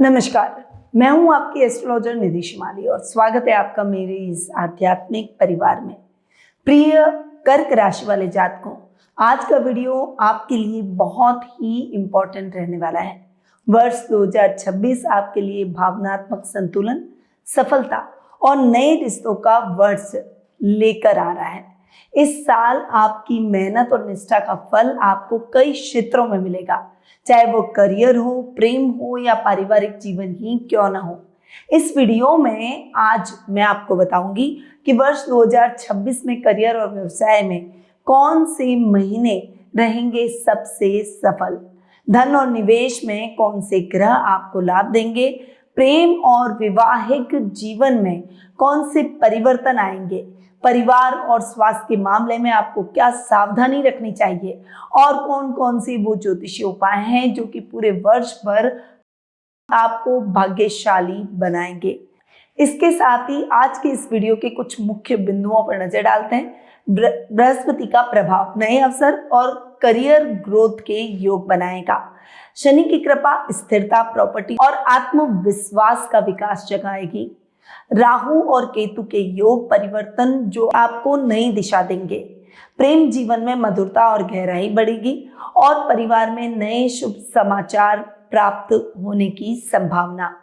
नमस्कार, मैं हूं आपकी एस्ट्रोलॉजर निधि शिमाली और स्वागत है आपका मेरे इस आध्यात्मिक परिवार में। प्रिय कर्क राशि वाले जातकों, आज का वीडियो आपके लिए बहुत ही इम्पोर्टेंट रहने वाला है। वर्ष 2026 आपके लिए भावनात्मक संतुलन, सफलता और नए रिश्तों का वर्ष लेकर आ रहा है। इस साल आपकी मेहनत और निष्ठा का फल आपको कई क्षेत्रों में मिलेगा, चाहे वो करियर हो, प्रेम हो या पारिवारिक जीवन ही क्यों ना हो। इस वीडियो में आज मैं आपको बताऊंगी कि वर्ष 2026 में करियर और व्यवसाय में कौन से महीने रहेंगे सबसे सफल, धन और निवेश में कौन से ग्रह आपको लाभ देंगे, प्रेम और वैवाहिक जीवन में कौन से परिवर्तन आएंगे, परिवार और स्वास्थ्य के मामले में आपको क्या सावधानी रखनी चाहिए और कौन कौन से वो ज्योतिषीय उपाय हैं जो कि पूरे वर्ष भर आपको भाग्यशाली बनाएंगे। इसके साथ ही आज के इस वीडियो के कुछ मुख्य बिंदुओं पर नजर डालते हैं। बृहस्पति का प्रभाव नए अवसर और करियर ग्रोथ के योग बनाएगा। शनि की कृपा स्थिरता, प्रॉपर्टी और आत्मविश्वास का विकास जगाएगी। राहु और केतु के योग परिवर्तन जो आपको नई दिशा देंगे। प्रेम जीवन में मधुरता और गहराई बढ़ेगी और परिवार में नए शुभ समाचार प्राप्त होने की संभावना।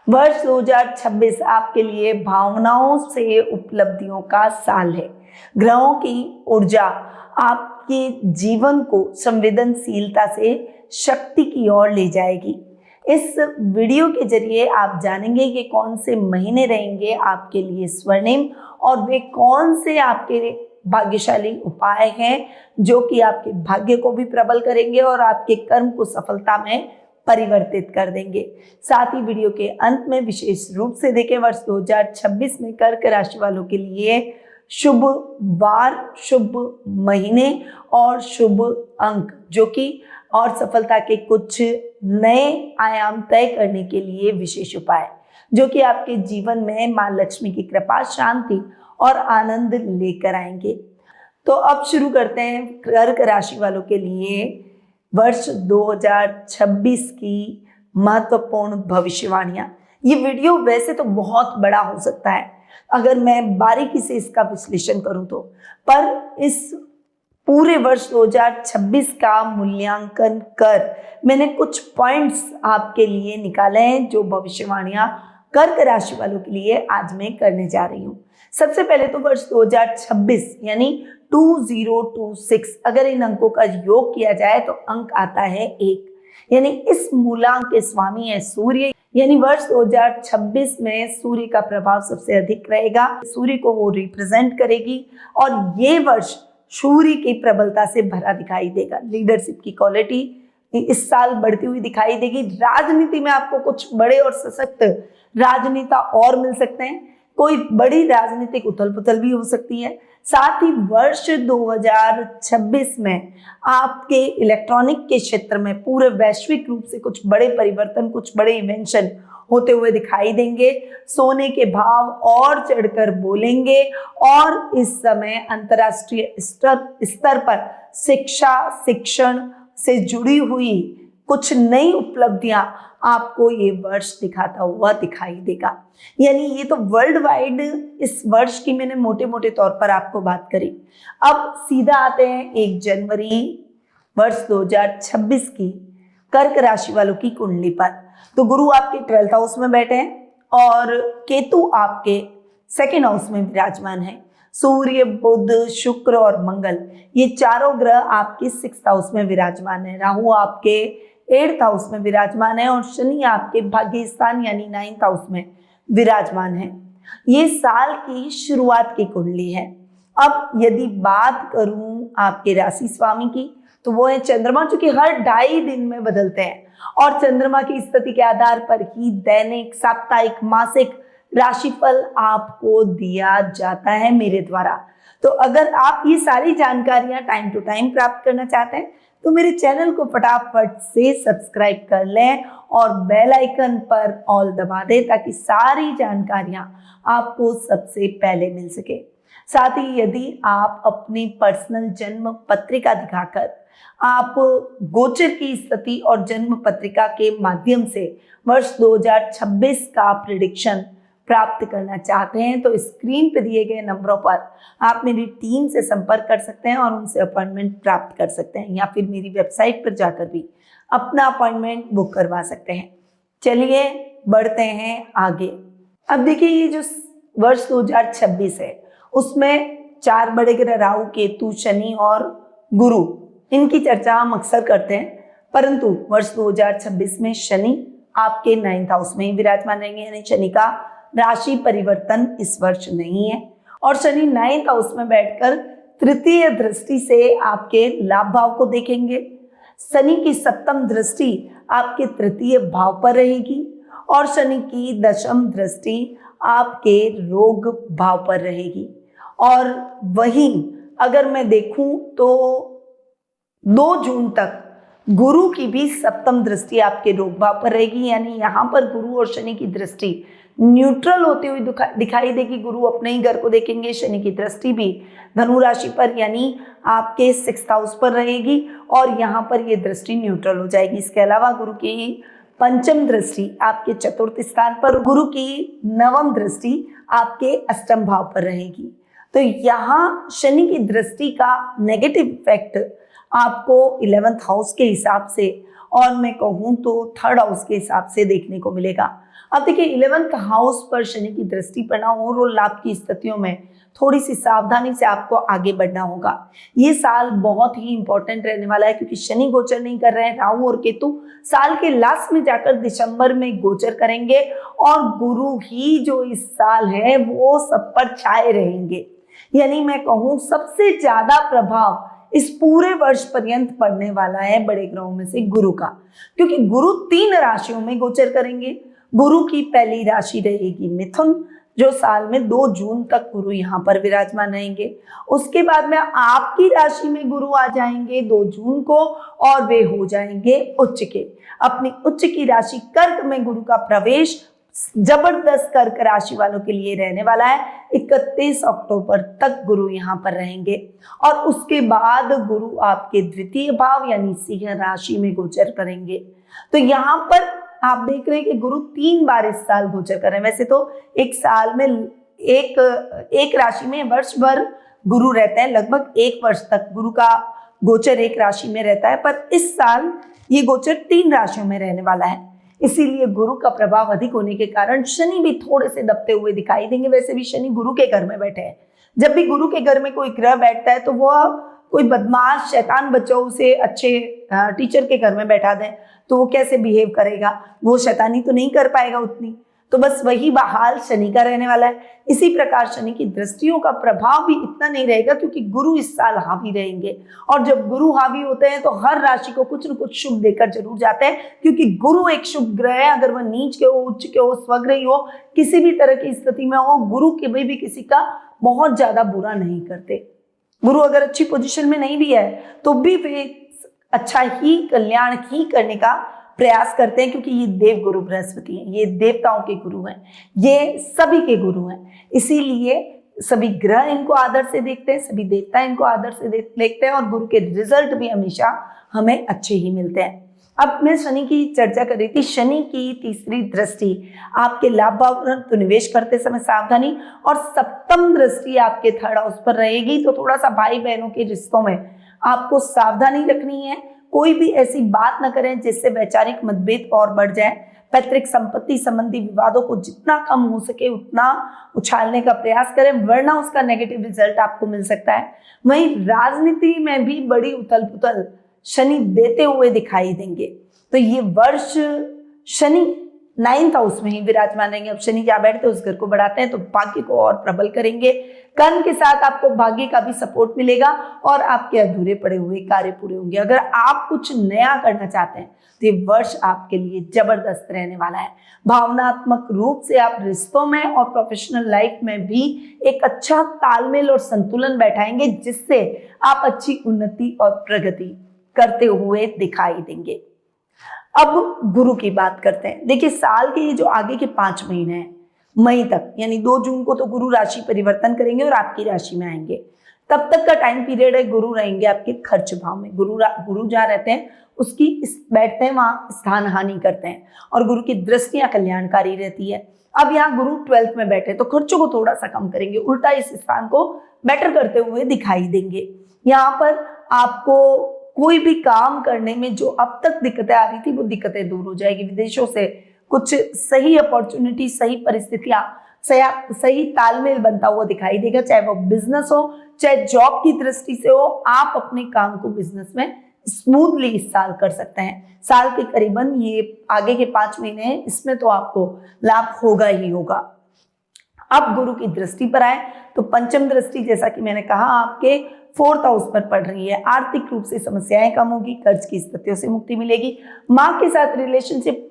वर्ष 2026 आपके लिए भावनाओं से उपलब्धियों का साल है। ग्रहों की ऊर्जा आपके जीवन को संवेदनशीलता से शक्ति की ओर ले जाएगी। इस वीडियो के जरिए आप जानेंगे कि कौन से महीने रहेंगे आपके लिए स्वर्णिम और वे कौन से आपके भाग्यशाली उपाय हैं जो कि आपके भाग्य को भी प्रबल करेंगे और आपके कर्म को सफलता में परिवर्तित कर देंगे। साथ ही वीडियो के अंत में विशेष रूप से देखें वर्ष 2026 में कर्क राशि वालों के लिए शुभ वार, शुभ महीने और शुभ अंक जो कि और सफलता के कुछ नए आयाम तय करने के लिए विशेष उपाय जो कि आपके जीवन में मां लक्ष्मी की कृपा, शांति और आनंद लेकर आएंगे। तो अब शुरू करते हैं कर्क राशि वालों के लिए वर्ष 2026 की महत्वपूर्ण भविष्यवाणियां। ये वीडियो वैसे तो बहुत बड़ा हो सकता है अगर मैं बारीकी से इसका विश्लेषण करूं तो, पर इस पूरे वर्ष 2026 का मूल्यांकन कर मैंने कुछ पॉइंट्स आपके लिए निकाले हैं जो भविष्यवाणियां कर्क राशि वालों के लिए आज मैं करने जा रही हूं। सबसे पहले तो वर्ष 2026 यानी 2026 अगर इन अंकों का योग किया जाए तो अंक आता है 1, यानी इस मूलांक के स्वामी है सूर्य। यानी वर्ष 2026 में सूर्य का प्रभाव सबसे अधिक रहेगा। सूर्य को वो रिप्रेजेंट करेगी और ये वर्ष सूर्य की प्रबलता से भरा दिखाई देगा। लीडरशिप की क्वालिटी इस साल बढ़ती हुई दिखाई देगी। राजनीति में आपको कुछ बड़े और सशक्त राजनेता और मिल सकते हैं। कोई बड़ी राजनीतिक उथल पुथल भी हो सकती है। साथ ही वर्ष 2026 में आपके इलेक्ट्रॉनिक के क्षेत्र में पूरे वैश्विक रूप से कुछ बड़े परिवर्तन, कुछ बड़े इन्वेंशन होते हुए दिखाई देंगे। सोने के भाव और चढ़कर बोलेंगे और इस समय अंतर्राष्ट्रीय स्तर पर शिक्षा, शिक्षण से जुड़ी हुई कुछ नई उपलब्धियां आपको ये वर्ष दिखाता हुआ दिखाई देगा। यानी ये तो वर्ल्ड वाइड इस वर्ष की मैंने मोटे मोटे तौर पर आपको बात करी। अब सीधा आते हैं 1 जनवरी वर्ष 2026 की कर्क राशि वालों की कुंडली पर। तो गुरु आपके 12th हाउस में बैठे हैं और केतु आपके 2nd हाउस में विराजमान है। सूर्य, बुध, शुक्र और मंगल ये चारों ग्रह आपके 6th हाउस में विराजमान है। राहु आपके 8th हाउस में विराजमान है और शनि आपके भाग्य स्थान यानी 9th हाउस में विराजमान है। ये साल की शुरुआत की कुंडली है। अब यदि बात करूं आपके राशि स्वामी की तो वो है चंद्रमा, जो कि हर 2.5 दिन में बदलते हैं और चंद्रमा की स्थिति के आधार पर ही दैनिक, साप्ताहिक, मासिक राशिफल आपको दिया जाता है मेरे द्वारा। तो अगर आप ये सारी जानकारियां टाइम टू टाइम प्राप्त करना चाहते हैं तो मेरे चैनल को फटाफट से सब्सक्राइब कर लें और बेल आइकन पर ऑल दबा दें ताकि सारी जानकारियां आपको सबसे पहले मिल सके। साथ ही यदि आप अपनी पर्सनल जन्म पत्रिका दिखाकर आप गोचर की स्थिति और जन्म पत्रिका के माध्यम से वर्ष 2026 का प्रिडिक्शन प्राप्त करना चाहते हैं तो स्क्रीन पर दिए गए नंबरों पर आप मेरी टीम से संपर्क कर सकते हैं और उनसे अपॉइंटमेंट प्राप्त कर सकते हैं, या फिर मेरी वेबसाइट पर जाकर भी अपना अपॉइंटमेंट बुक करवा सकते हैं। चलिए बढ़ते हैं आगे। अब देखिए, ये जो वर्ष 2026 है उसमें 4 बड़े ग्रह राहु, केतु, शनि और गुरु, इनकी चर्चा हम अक्सर करते हैं, परंतु वर्ष 2026 में शनि आपके 9th हाउस में ही विराजमान रहेंगे, यानी शनि का राशि परिवर्तन इस वर्ष नहीं है। और शनि 9th हाउस में बैठकर तृतीय दृष्टि से आपके लाभ भाव को देखेंगे। शनि की 7th दृष्टि आपके तृतीय भाव पर रहेगी और शनि की 10th दृष्टि आपके रोग भाव पर रहेगी। और वहीं अगर मैं देखूं तो 2 जून तक गुरु की भी 7th दृष्टि आपके रोग भाव पर रहेगी, यानी यहाँ पर गुरु और शनि की दृष्टि न्यूट्रल होती हुई दिखाई देगी। गुरु अपने ही घर को देखेंगे, शनि की दृष्टि भी धनु राशि पर यानी आपके 6th हाउस पर रहेगी और यहाँ पर ये दृष्टि न्यूट्रल हो जाएगी। इसके अलावा गुरु की 5th दृष्टि आपके 4th स्थान पर, गुरु की 9th दृष्टि आपके 8th भाव पर रहेगी। तो यहाँ शनि की दृष्टि का नेगेटिव इफेक्ट आपको 11th हाउस के हिसाब से और मैं कहूँ तो 3rd हाउस के हिसाब से देखने को मिलेगा। अब देखिए, 11th हाउस पर शनि की दृष्टि पड़ना और लाभ की स्थितियों में थोड़ी सी सावधानी से आपको आगे बढ़ना होगा। ये साल बहुत ही इंपॉर्टेंट रहने वाला है क्योंकि शनि गोचर नहीं कर रहे हैं, राहु और केतु साल के लास्ट में जाकर दिसंबर में गोचर करेंगे और गुरु ही जो इस साल है वो सब पर छाए रहेंगे। यानी मैं कहूँ सबसे ज्यादा प्रभाव इस पूरे वर्ष पर्यंत पड़ने वाला है बड़े ग्रहों में से गुरु का, क्योंकि गुरु 3 राशियों में गोचर करेंगे। गुरु की पहली राशि रहेगी मिथुन, जो साल में 2 जून तक गुरु यहाँ पर विराजमान रहेंगे। उसके बाद में आपकी राशि में गुरु आ जाएंगे 2 जून को और वे हो जाएंगे उच्च के। अपनी उच्च की राशि कर्क में गुरु का प्रवेश जबरदस्त कर्क राशि वालों के लिए रहने वाला है। 31 अक्टूबर तक गुरु यहाँ पर रहेंगे और उसके बाद गुरु आपके द्वितीय भाव यानी सिंह राशि में गोचर करेंगे। तो यहाँ पर आप देख रहे हैं कि गुरु 3 बार इस साल गोचर कर रहे हैं। वैसे तो एक साल में एक राशि में वर्ष भर गुरु रहते हैं, लगभग 1 वर्ष तक गुरु का गोचर एक राशि में रहता है, पर इस साल ये गोचर 3 राशियों में रहने वाला है। इसीलिए गुरु का प्रभाव अधिक होने के कारण शनि भी थोड़े से दबते हुए दिखाई देंगे। वैसे भी शनि गुरु के घर में बैठे हैं। जब भी गुरु के घर में कोई ग्रह बैठता है तो वह कोई बदमाश शैतान बच्चा उसे अच्छे टीचर के घर में बैठा दें तो वो कैसे बिहेव करेगा, वो शैतानी तो नहीं कर पाएगा उतनी। तो बस वही हाल शनि का रहने वाला है। इसी प्रकार शनि की दृष्टियों का प्रभाव भी इतना नहीं रहेगा क्योंकि गुरु इस साल हावी रहेंगे और जब गुरु हावी होते हैं तो हर राशि को कुछ न कुछ शुभ देकर जरूर जाते हैं, क्योंकि गुरु एक शुभ ग्रह है। अगर वह नीच के हो, उच्च के हो, स्वग्रही हो, किसी भी तरह की स्थिति में हो, गुरु कभी भी किसी का बहुत ज्यादा बुरा नहीं करते। गुरु अगर अच्छी पोजीशन में नहीं भी है तो भी वे अच्छा ही कल्याण ही करने का प्रयास करते हैं, क्योंकि ये देव गुरु बृहस्पति हैं, ये देवताओं के गुरु हैं, ये सभी के गुरु हैं। इसीलिए सभी ग्रह इनको आदर से देखते हैं, सभी देवता इनको आदर से देखते हैं और गुरु के रिजल्ट भी हमेशा हमें अच्छे ही मिलते हैं। अब मैं शनि की चर्चा कर रही थी। शनि की तीसरी दृष्टि आपके लाभ भाव तो निवेश करते समय सावधानी, और 7th दृष्टि आपके 3rd हाउस पर रहेगी। तो थोड़ा सा भाई बहनों के रिश्तों में आपको सावधानी रखनी है। कोई भी ऐसी बात न करें जिससे वैचारिक मतभेद और बढ़ जाए। पैतृक संपत्ति संबंधी विवादों को जितना कम हो सके उतना उछालने का प्रयास करें, वरना उसका नेगेटिव रिजल्ट आपको मिल सकता है। वहीं राजनीति में भी बड़ी उथल पुथल शनि देते हुए दिखाई देंगे। तो ये वर्ष शनि 9th हाउस में ही विराजमान रहेंगे। अब शनि क्या बैठते हैं उस घर को बढ़ाते हैं तो भाग्य को और प्रबल करेंगे। कर्म के साथ आपको भाग्य का भी सपोर्ट मिलेगा और आपके अधूरे पड़े हुए कार्य पूरे होंगे। अगर आप कुछ नया करना चाहते हैं तो ये वर्ष आपके लिए जबरदस्त रहने वाला है। भावनात्मक रूप से आप रिश्तों में और प्रोफेशनल लाइफ में भी एक अच्छा तालमेल और संतुलन बैठाएंगे, जिससे आप अच्छी उन्नति और प्रगति करते हुए दिखाई देंगे। अब गुरु की बात करते हैं। देखिए, साल के ये जो आगे के 5 महीने हैं मई तक, यानी 2 जून को तो गुरु राशि परिवर्तन करेंगे और आपकी राशि में आएंगे। तब तक का टाइम पीरियड है, गुरु रहेंगे आपके खर्च भाव में। गुरु जहाँ रहते हैं उसकी बैठते हैं वहां स्थान हानि करते हैं, और गुरु की दृष्टियां कल्याणकारी रहती है। अब यहाँ गुरु 12th में बैठे तो खर्चों को थोड़ा सा कम करेंगे, उल्टा इस स्थान को बेटर करते हुए दिखाई देंगे। यहाँ पर आपको कोई भी काम करने में जो अब तक दिक्कतें आ रही थी वो दिक्कतें दूर हो जाएगी। विदेशों से कुछ सही अपॉर्चुनिटी, सही परिस्थितियां, सही तालमेल बनता हुआ दिखाई देगा, चाहे वो बिजनेस हो चाहे जॉब की दृष्टि से हो। आप अपने काम को बिजनेस में स्मूथली इस साल कर सकते हैं। साल के करीबन ये आगे के 5 महीने हैं, इसमें तो आपको लाभ होगा ही होगा। अब गुरु की दृष्टि पर आए तो पंचम दृष्टि, जैसा कि मैंने कहा, आपके 4th हाउस पर पड़ रही है। आर्थिक रूप से समस्याएं कम होगी, कर्ज की स्थितियों से मुक्ति मिलेगी। मां के साथ रिलेशनशिप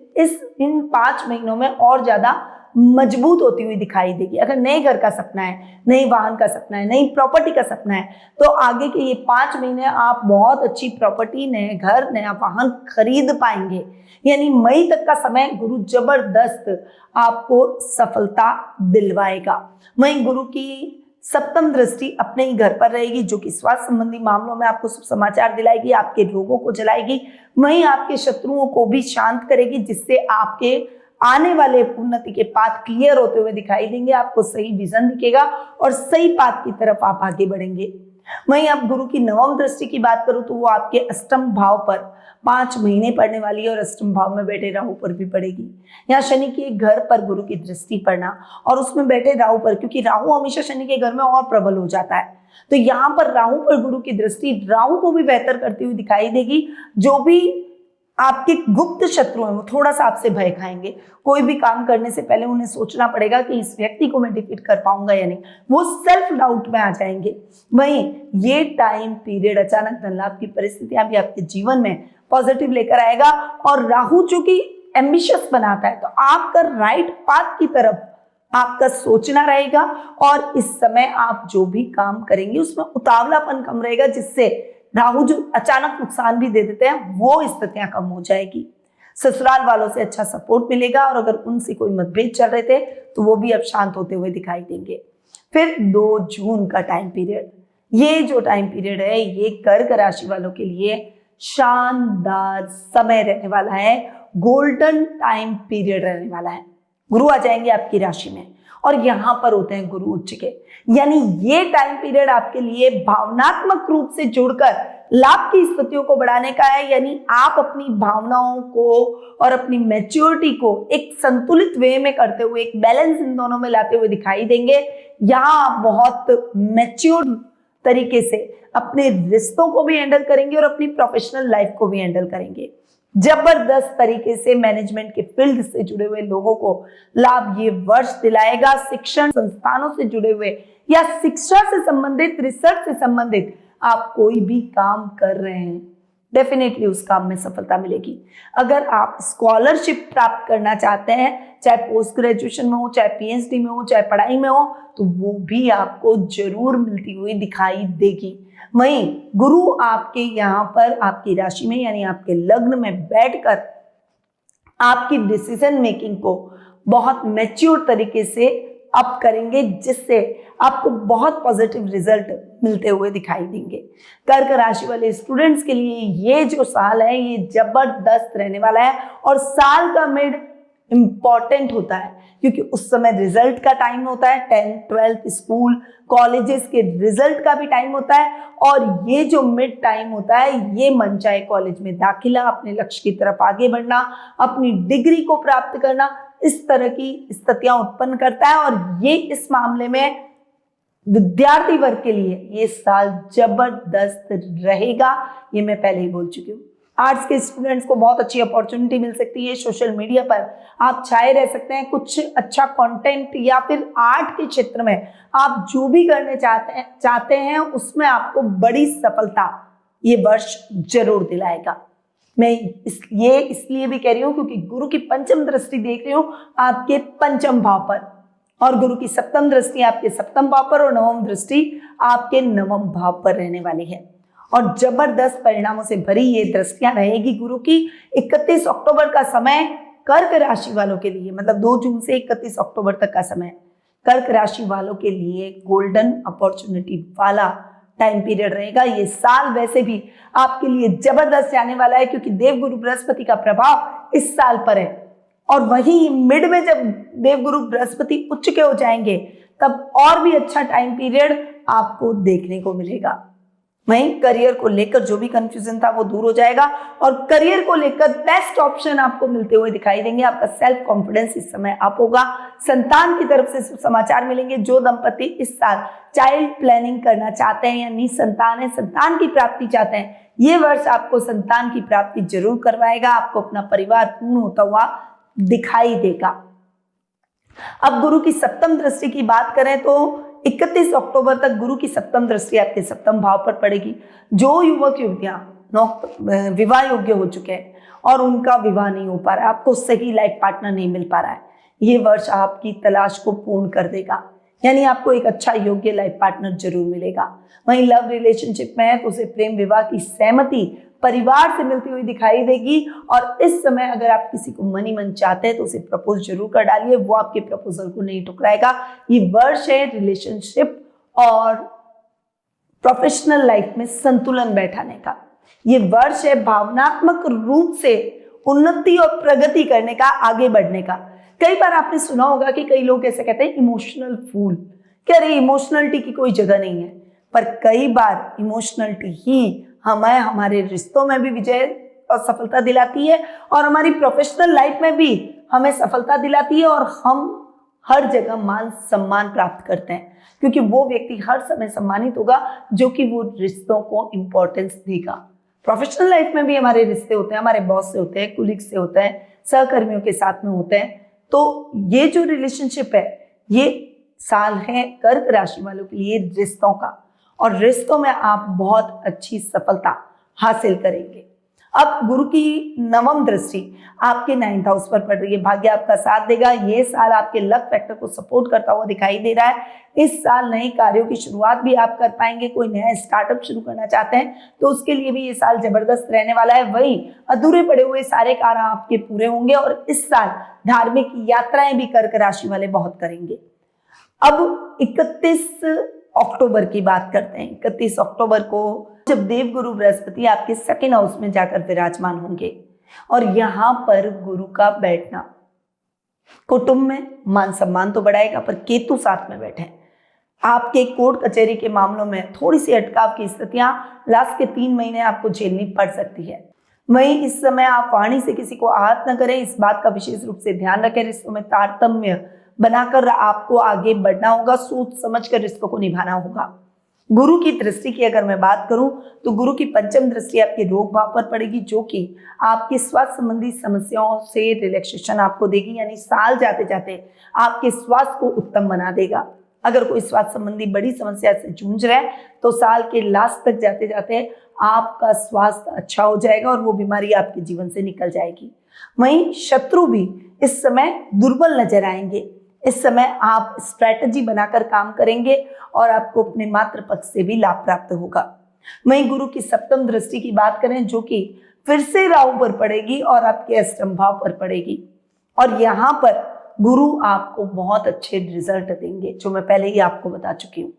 इन 5 महीनों में और ज्यादा मजबूत होती हुई दिखाई देगी। अगर नए घर का सपना है, नए वाहन का सपना है, नई प्रॉपर्टी का सपना है, तो आगे के ये 5 महीने आप बहुत अच्छी प्रॉपर्टी, नए घर, नया वाहन खरीद पाएंगे। यानी मई तक का समय गुरु जबरदस्त आपको सफलता दिलवाएगा। वहीं गुरु की 7th दृष्टि अपने ही घर पर रहेगी, जो कि स्वास्थ्य संबंधी मामलों में आपको शुभ समाचार दिलाएगी, आपके रोगों को जलाएगी, वहीं आपके शत्रुओं को भी शांत करेगी, जिससे आपके आने वाले उन्नति के पाथ क्लियर होते हुए दिखाई देंगे। आपको सही विजन दिखेगा और सही पाथ की तरफ आप आगे बढ़ेंगे। वहीं अब गुरु की 9वीं दृष्टि की बात करूं तो वो आपके अष्टम भाव पर 5 महीने पड़ने वाली है, और अष्टम भाव में बैठे राहु पर भी पड़ेगी। यहाँ शनि के घर पर गुरु की दृष्टि पड़ना और उसमें बैठे राहु पर, क्योंकि राहु हमेशा शनि के घर में और प्रबल हो जाता है, तो यहाँ पर राहु पर गुरु की दृष्टि राहु को भी बेहतर करती हुई दिखाई देगी। जो भी आपके गुप्त शत्रु हैं वो थोड़ा सा आपसे भय खाएंगे। कोई भी काम करने से पहले उन्हें सोचना पड़ेगा कि इस व्यक्ति को मैं डिफीट कर पाऊंगा या नहीं, वो सेल्फ डाउट में आ जाएंगे। वहीं ये टाइम पीरियड अचानक धन लाभ की परिस्थितियां भी आपके जीवन में पॉजिटिव लेकर आएगा, और राहु चूंकि एम्बिशियस बनाता है तो आपका राइट पाथ की तरफ आपका सोचना रहेगा, और इस समय आप जो भी काम करेंगे उसमें उतावलापन कम रहेगा, जिससे राहु जो अचानक नुकसान भी दे देते हैं वो स्थितियां कम हो जाएगी। ससुराल वालों से अच्छा सपोर्ट मिलेगा, और अगर उनसे कोई मतभेद चल रहे थे तो वो भी अब शांत होते हुए दिखाई देंगे। फिर 2 जून का टाइम पीरियड, ये जो टाइम पीरियड है ये कर्क राशि वालों के लिए शानदार समय रहने वाला है, गोल्डन टाइम पीरियड रहने वाला है। गुरु आ जाएंगे आपकी राशि में, और यहां पर होते हैं गुरु उच्च के, यानी ये टाइम पीरियड आपके लिए भावनात्मक रूप से जुड़कर लाभ की स्थितियों को बढ़ाने का है। यानी आप अपनी भावनाओं को और अपनी मैच्योरिटी को एक संतुलित वे में करते हुए, एक बैलेंस इन दोनों में लाते हुए दिखाई देंगे। यहाँ आप बहुत मैच्योर तरीके से अपने रिश्तों को भी हैंडल करेंगे और अपनी प्रोफेशनल लाइफ को भी हैंडल करेंगे। जबरदस्त तरीके से मैनेजमेंट के फील्ड से जुड़े हुए लोगों को लाभ ये वर्ष दिलाएगा। शिक्षण संस्थानों से जुड़े हुए या शिक्षा से संबंधित, रिसर्च से संबंधित आप कोई भी काम कर रहे हैं, डेफिनेटली उस काम में सफलता मिलेगी। अगर आप स्कॉलरशिप प्राप्त करना चाहते हैं, चाहे पोस्ट ग्रेजुएशन में हो, चाहे पीएचडी में हो, चाहे पढ़ाई में हो, तो वो भी आपको जरूर मिलती हुई दिखाई देगी। वहीं गुरु आपके यहाँ पर आपकी राशि में यानी आपके लग्न में बैठकर आपकी डिसीजन मेकिंग को बहुत मैच्योर तरीके से अप करेंगे, जिससे आपको बहुत पॉजिटिव रिजल्ट मिलते हुए दिखाई देंगे। कर्क राशि वाले स्टूडेंट्स के लिए ये जो साल है ये जबरदस्त रहने वाला है, और साल का मिड इंपॉर्टेंट होता है क्योंकि उस समय रिजल्ट का टाइम होता है। 10th 12th स्कूल कॉलेजेस के रिजल्ट का भी टाइम होता है, और ये जो मिड टाइम होता है ये मन चाहे कॉलेज में दाखिला, अपने लक्ष्य की तरफ आगे बढ़ना, अपनी डिग्री को प्राप्त करना, इस तरह की स्थितियां उत्पन्न करता है। और ये इस मामले में विद्यार्थी वर्ग के लिए ये साल जबरदस्त रहेगा, ये मैं पहले ही बोल चुकी हूँ। आर्ट्स के स्टूडेंट्स को बहुत अच्छी अपॉर्चुनिटी मिल सकती है। सोशल मीडिया पर आप छाए रह सकते हैं, कुछ अच्छा कंटेंट या फिर आर्ट के क्षेत्र में आप जो भी करने चाहते हैं उसमें आपको बड़ी सफलता ये वर्ष जरूर दिलाएगा। मैं इसलिए भी कह रही हूँ क्योंकि गुरु की पंचम दृष्टि देख रही हूँ आपके पंचम भाव पर, और गुरु की सप्तम दृष्टि आपके सप्तम भाव पर, और नवम दृष्टि आपके नवम भाव पर रहने वाली है। और जबरदस्त परिणामों से भरी ये दृष्टियां रहेगी गुरु की। 31 अक्टूबर का समय कर्क राशि वालों के लिए, मतलब 2 जून से 31 अक्टूबर तक का समय कर्क राशि वालों के लिए गोल्डन अपॉर्चुनिटी वाला टाइम पीरियड रहेगा। ये साल वैसे भी आपके लिए जबरदस्त जाने वाला है, क्योंकि देवगुरु बृहस्पति का प्रभाव इस साल पर है। और वही मिड में जब देवगुरु बृहस्पति उच्च के हो जाएंगे, तब और भी अच्छा टाइम पीरियड आपको देखने को मिलेगा। वहीं करियर को लेकर जो भी कंफ्यूजन था वो दूर हो जाएगा और करियर को लेकर बेस्ट ऑप्शन आपको मिलते हुए दिखाई देंगे। आपका सेल्फ कॉन्फिडेंस इस समय अप होगा। संतान की तरफ से समाचार मिलेंगे। जो दंपति इस साल चाइल्ड प्लानिंग करना चाहते हैं, यानी संतान है, संतान की प्राप्ति चाहते हैं, ये वर्ष आपको संतान की प्राप्ति जरूर करवाएगा। आपको अपना परिवार पूर्ण होता हुआ दिखाई देगा। अब गुरु की सप्तम दृष्टि की बात करें तो 31 अक्टूबर तक गुरु की सप्तम दृष्टि आपके सप्तम भाव पर पड़ेगी। जो युवक युवतियां विवाह योग्य हो चुके हैं और उनका विवाह नहीं हो पा रहा है, आपको सही लाइफ पार्टनर नहीं मिल पा रहा है, ये वर्ष आपकी तलाश को पूर्ण कर देगा, यानी आपको एक अच्छा योग्य लाइफ पार्टनर जरूर मिलेगा। वहीं लव रिलेशनशिप में है तो उसे प्रेम विवाह की सहमति परिवार से मिलती हुई दिखाई देगी। और इस समय अगर आप किसी को मन ही मन चाहते हैं तो उसे प्रपोज जरूर कर डालिए, वो आपके प्रपोजल को नहीं ठुकराएगा। ये वर्ष है रिलेशनशिप और प्रोफेशनल लाइफ में संतुलन बैठाने का। ये वर्ष है भावनात्मक रूप से उन्नति और प्रगति करने का, आगे बढ़ने का। कई बार आपने सुना होगा कि कई लोग ऐसे कहते हैं इमोशनल फूल, कि अरे इमोशनलिटी की कोई जगह नहीं है, पर कई बार इमोशनलिटी ही हमें हमारे रिश्तों में भी विजय और सफलता दिलाती है और हमारी प्रोफेशनल लाइफ में भी हमें सफलता दिलाती है और हम हर जगह मान सम्मान प्राप्त करते हैं, क्योंकि वो व्यक्ति हर समय सम्मानित होगा जो कि वो रिश्तों को इंपॉर्टेंस देगा। प्रोफेशनल लाइफ में भी हमारे रिश्ते होते हैं, हमारे बॉस से होते हैं, कुलीग से होते हैं, सहकर्मियों के साथ में होते हैं। तो ये जो रिलेशनशिप है, ये साल है कर्क राशि वालों के लिए रिश्तों का, और रिश्तों में आप बहुत अच्छी सफलता हासिल करेंगे। अब गुरु की नवम दृष्टि आपके 9th हाउस पर पड़ रही है। भाग्य आपका साथ देगा। ये साल आपके लक फैक्टर को सपोर्ट करता हुआ दिखाई दे रहा है। इस साल नए कार्यों की शुरुआत भी आप कर पाएंगे। कोई नया स्टार्टअप शुरू करना चाहते हैं तो उसके लिए भी ये साल जबरदस्त रहने वाला है। वही अधूरे पड़े हुए सारे कार्य आपके पूरे होंगे और इस साल धार्मिक यात्राएं भी कर्क राशि वाले बहुत करेंगे। अब 31 अक्टूबर की बात करते हैं। 31 अक्टूबर को जब देवगुरु बृहस्पति आपके 2nd हाउस में जाकर विराजमान होंगे और यहाँ पर गुरु का बैठना कुटुंब में मान सम्मान तो बढ़ाएगा, पर केतु साथ में बैठे आपके कोर्ट कचहरी के मामलों में थोड़ी सी अटकाव की स्थितियां लास्ट के 3 महीने आपको झेलनी पड़ सकती है। वहीं इस समय आप वाणी से किसी को आहत न करें, इस बात का विशेष रूप से ध्यान रखें। रिश्तों में तारतम्य बनाकर आपको आगे बढ़ना होगा, सोच समझ कर रिश्तों को निभाना होगा। गुरु की दृष्टि की अगर मैं बात करूं तो गुरु की 5वीं दृष्टि आपके रोग भाव पर पड़ेगी, जो कि आपके स्वास्थ्य संबंधी समस्याओं से रिलैक्सेशन आपको देगी, यानी साल जाते जाते आपके स्वास्थ्य को उत्तम बना देगा। अगर कोई स्वास्थ्य संबंधी बड़ी समस्या से जूझ रहे हैं तो साल के लास्ट तक जाते जाते आपका स्वास्थ्य अच्छा हो जाएगा और वो बीमारी आपके जीवन से निकल जाएगी। वहीं शत्रु भी इस समय दुर्बल नजर आएंगे। इस समय आप स्ट्रैटेजी बनाकर काम करेंगे और आपको अपने मातृ पक्ष से भी लाभ प्राप्त होगा। वहीं गुरु की 7वीं दृष्टि की बात करें, जो कि फिर से राहु पर पड़ेगी और आपके अष्टम भाव पर पड़ेगी, और यहाँ पर गुरु आपको बहुत अच्छे रिजल्ट देंगे, जो मैं पहले ही आपको बता चुकी हूँ।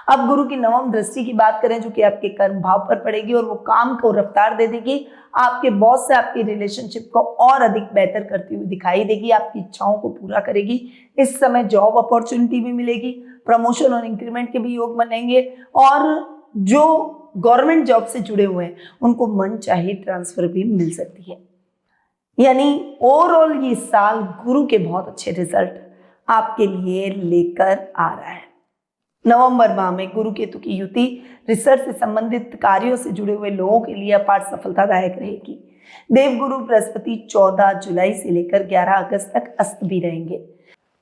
अब गुरु की 9वीं दृष्टि की बात करें, जो कि आपके कर्म भाव पर पड़ेगी और वो काम को रफ्तार दे देगी। आपके बॉस से आपकी रिलेशनशिप को और अधिक बेहतर करती हुई दिखाई देगी, आपकी इच्छाओं को पूरा करेगी। इस समय जॉब अपॉर्चुनिटी भी मिलेगी, प्रमोशन और इंक्रीमेंट के भी योग बनेंगे, और जो गवर्नमेंट जॉब से जुड़े हुए हैं उनको मन चाहे ट्रांसफर भी मिल सकती है। यानी ओवरऑल ये साल गुरु के बहुत अच्छे रिजल्ट आपके लिए लेकर आ रहा है। नवंबर माह में गुरु केतु की युति रिसर्च से संबंधित कार्यों से जुड़े हुए लोगों के लिए अपार सफलतादायक रहेगी। देवगुरु बृहस्पति 14 जुलाई से लेकर 11 अगस्त तक अस्त भी रहेंगे।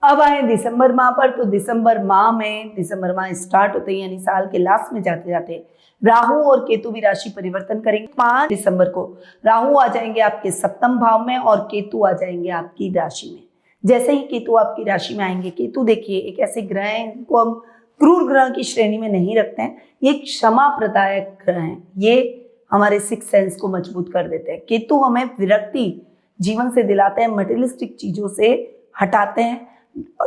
अब आए दिसंबर माह पर, तो दिसंबर माह स्टार्ट होते हैं, यानी साल के लास्ट में जाते जाते राहु और केतु भी राशि परिवर्तन करेंगे। 5 दिसंबर को राहु आ जाएंगे आपके 7th भाव में और केतु आ जाएंगे आपकी राशि में। जैसे ही केतु आपकी राशि में आएंगे, केतु देखिए एक ऐसे ग्रह हैं को हम क्रूर ग्रह की श्रेणी में नहीं रखते हैं, ये क्षमा प्रदायक ग्रह हैं। ये हमारे 6th सेंस को मजबूत कर देते हैं। केतु हमें विरक्ति जीवन से दिलाते हैं, मटेरियलिस्टिक चीज़ों से हटाते हैं।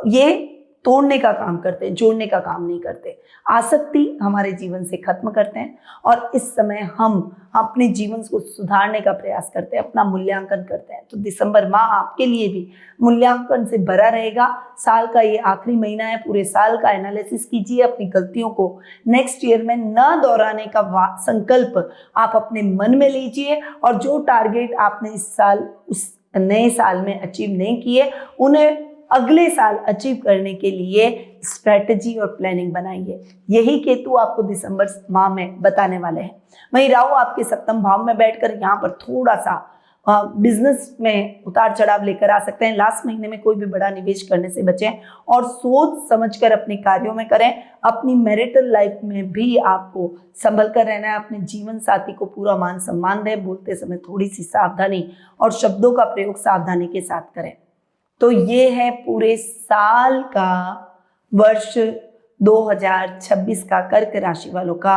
ये तोड़ने का काम करते हैं, जोड़ने का काम नहीं करते। आसक्ति हमारे जीवन से खत्म करते हैं और इस समय हम अपने जीवन को सुधारने का प्रयास करते हैं, अपना मूल्यांकन करते हैं। तो दिसंबर माह आपके लिए भी मूल्यांकन से भरा रहेगा। साल का ये आखिरी महीना है, पूरे साल का एनालिसिस कीजिए, अपनी गलतियों को नेक्स्ट ईयर में न दोहराने का संकल्प आप अपने मन में लीजिए और जो टारगेट आपने इस साल उस नए साल में अचीव नहीं किए, उन्हें अगले साल अचीव करने के लिए स्ट्रेटजी और प्लानिंग बनाइए। यही केतु आपको दिसंबर माह में बताने वाले हैं। वहीं राहु आपके सप्तम भाव में बैठकर यहाँ पर थोड़ा सा बिजनेस में उतार चढ़ाव लेकर आ सकते हैं। लास्ट महीने में कोई भी बड़ा निवेश करने से बचें और सोच समझकर अपने कार्यों में करें। अपनी मैरिटल लाइफ में भी आपको संभल कर रहना है। अपने जीवन साथी को पूरा मान सम्मान दें, बोलते समय थोड़ी सी सावधानी और शब्दों का प्रयोग सावधानी के साथ करें। तो ये है पूरे साल का वर्ष 2026 का कर्क राशि वालों का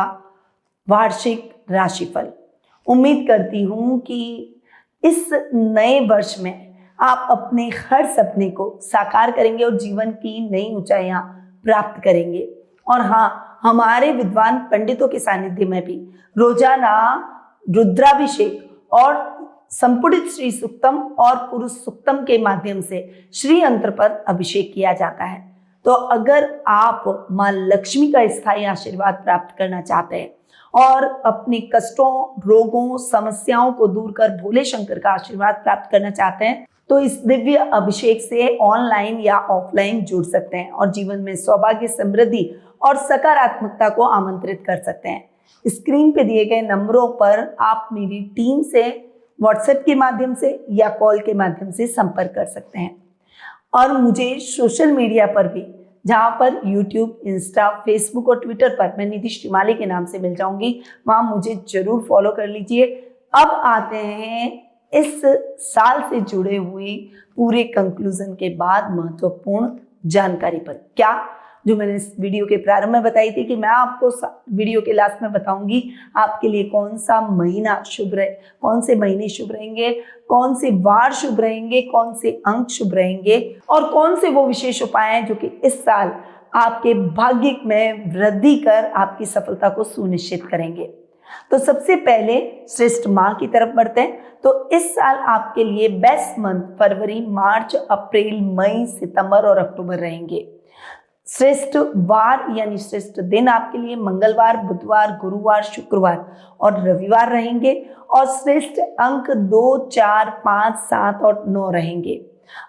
वार्षिक राशिफल। उम्मीद करती हूँ कि इस नए वर्ष में आप अपने हर सपने को साकार करेंगे और जीवन की नई ऊंचाइयां प्राप्त करेंगे। और हाँ, हमारे विद्वान पंडितों के सानिध्य में भी रोजाना रुद्राभिषेक और संपुटित श्री सुक्तम और पुरुष सुक्तम के माध्यम से श्री यंत्र पर अभिषेक किया जाता है। तो अगर आप मां लक्ष्मी का स्थायी आशीर्वाद प्राप्त करना चाहते हैं और अपने कष्टों, रोगों, समस्याओं को दूर कर भोले शंकर का आशीर्वाद प्राप्त करना चाहते हैं, तो इस दिव्य अभिषेक से ऑनलाइन या ऑफलाइन जुड़ सकते हैं और जीवन में सौभाग्य, समृद्धि और सकारात्मकता को आमंत्रित कर सकते हैं। स्क्रीन पे दिए गए नंबरों पर आप मेरी टीम से व्हाट्सएप के माध्यम से या कॉल के माध्यम से संपर्क कर सकते हैं। और मुझे सोशल मीडिया पर भी, जहाँ पर यूट्यूब, इंस्टा, फेसबुक और ट्विटर पर मैं निधि श्रीमाली के नाम से मिल जाऊंगी, वहाँ मुझे जरूर फॉलो कर लीजिए। अब आते हैं इस साल से जुड़े हुए पूरे कंक्लूजन के बाद महत्वपूर्ण जानकारी पर। क्या जो मैंने इस वीडियो के प्रारंभ में बताई थी कि मैं आपको वीडियो के लास्ट में बताऊंगी आपके लिए कौन सा महीना शुभ रहे, कौन से महीने शुभ रहेंगे, कौन से वार शुभ रहेंगे, कौन से अंक शुभ रहेंगे और कौन से वो विशेष उपाय हैं जो कि इस साल आपके भाग्य में वृद्धि कर आपकी सफलता को सुनिश्चित करेंगे। तो सबसे पहले श्रेष्ठ माह की तरफ बढ़ते हैं। तो इस साल आपके लिए बेस्ट मंथ फरवरी, मार्च, अप्रैल, मई, सितंबर और अक्टूबर रहेंगे। श्रेष्ठ वार यानी श्रेष्ठ दिन आपके लिए मंगलवार, बुधवार, गुरुवार, शुक्रवार और रविवार रहेंगे और श्रेष्ठ अंक 2, 4, 5, 7 और 9 रहेंगे।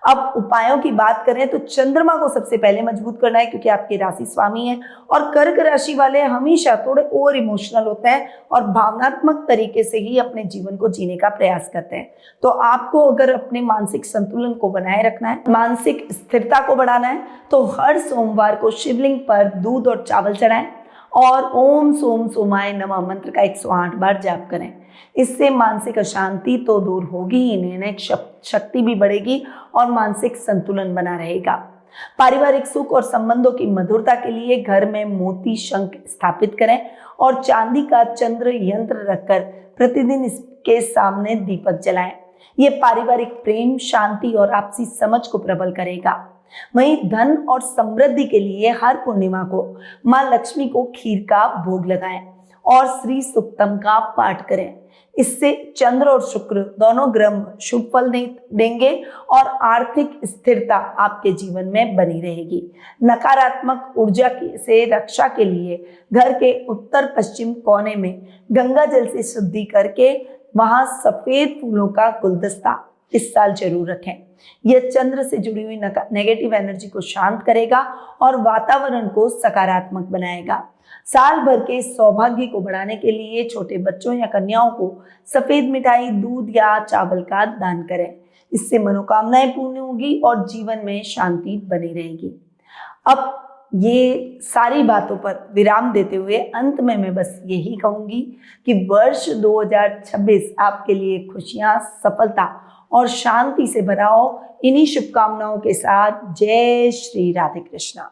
अब उपायों की बात करें तो चंद्रमा को सबसे पहले मजबूत करना है क्योंकि आपके राशि स्वामी है और कर्क राशि वाले हमेशा थोड़े ओवर इमोशनल होते हैं और भावनात्मक तरीके से ही अपने जीवन को जीने का प्रयास करते हैं। तो आपको अगर अपने मानसिक संतुलन को बनाए रखना है, मानसिक स्थिरता को बढ़ाना है, तो हर सोमवार को शिवलिंग पर दूध और चावल चढ़ाएं और ओम सोम सोमाय नमः मंत्र का 108 बार जाप करें। इससे मानसिक अशांति तो दूर होगी ही, निर्णय शक्ति भी बढ़ेगी और मानसिक संतुलन बना रहेगा। पारिवारिक सुख और संबंधों की मधुरता के लिए घर में मोती शंख स्थापित करें और चांदी का चंद्र यंत्र रखकर प्रतिदिन इसके सामने दीपक जलाएं। ये पारिवारिक प्रेम, शांति और आपसी समझ को प्रबल करेगा। वहीं धन और समृद्धि के लिए हर पूर्णिमा को मां लक्ष्मी को खीर का भोग लगाएं और श्री सुक्तम का पाठ करें। इससे चंद्र और शुक्र दोनों ग्रह शुभ फल देंगे और आर्थिक स्थिरता आपके जीवन में बनी रहेगी। नकारात्मक ऊर्जा से रक्षा के लिए घर के उत्तर पश्चिम कोने में गंगा जल से शुद्धि करके वहां सफेद फूलों का गुलदस्ता इस साल जरूर रखें। यह चंद्र से जुड़ी हुई नेगेटिव एनर्जी को शांत करेगा और वातावरण को सकारात्मक बनाएगा। साल भर के सौभाग्य को बढ़ाने के लिए छोटे बच्चों या कन्याओं को सफेद मिठाई, दूध या चावल का दान करें। इससे मनोकामनाएं पूर्ण होगी और जीवन में शांति बनी रहेगी। अब ये सारी बातों पर विराम देते हुए अंत में मैं बस यही कहूंगी कि वर्ष 2026 आपके लिए खुशियां, सफलता और शांति से भरा हो। इन्हीं शुभकामनाओं के साथ जय श्री राधे कृष्णा।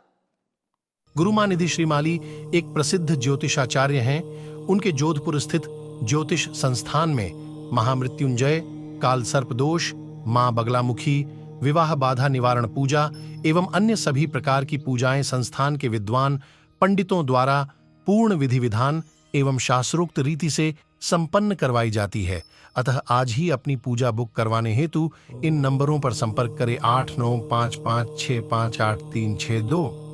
गुरु मां निधि श्रीमाली एक प्रसिद्ध ज्योतिषाचार्य हैं। उनके जोधपुर स्थित ज्योतिष संस्थान में महामृत्युंजय, काल सर्प दोष, माँ बगलामुखी, विवाह बाधा निवारण पूजा एवं अन्य सभी प्रकार की पूजाएं संस्थान के विद्वान पंडितों द्वारा पूर्ण विधि विधान एवं शास्त्रोक्त रीति से संपन्न करवाई जाती है। अतः आज ही अपनी पूजा बुक करवाने हेतु इन नंबरों पर संपर्क करें 8955658362।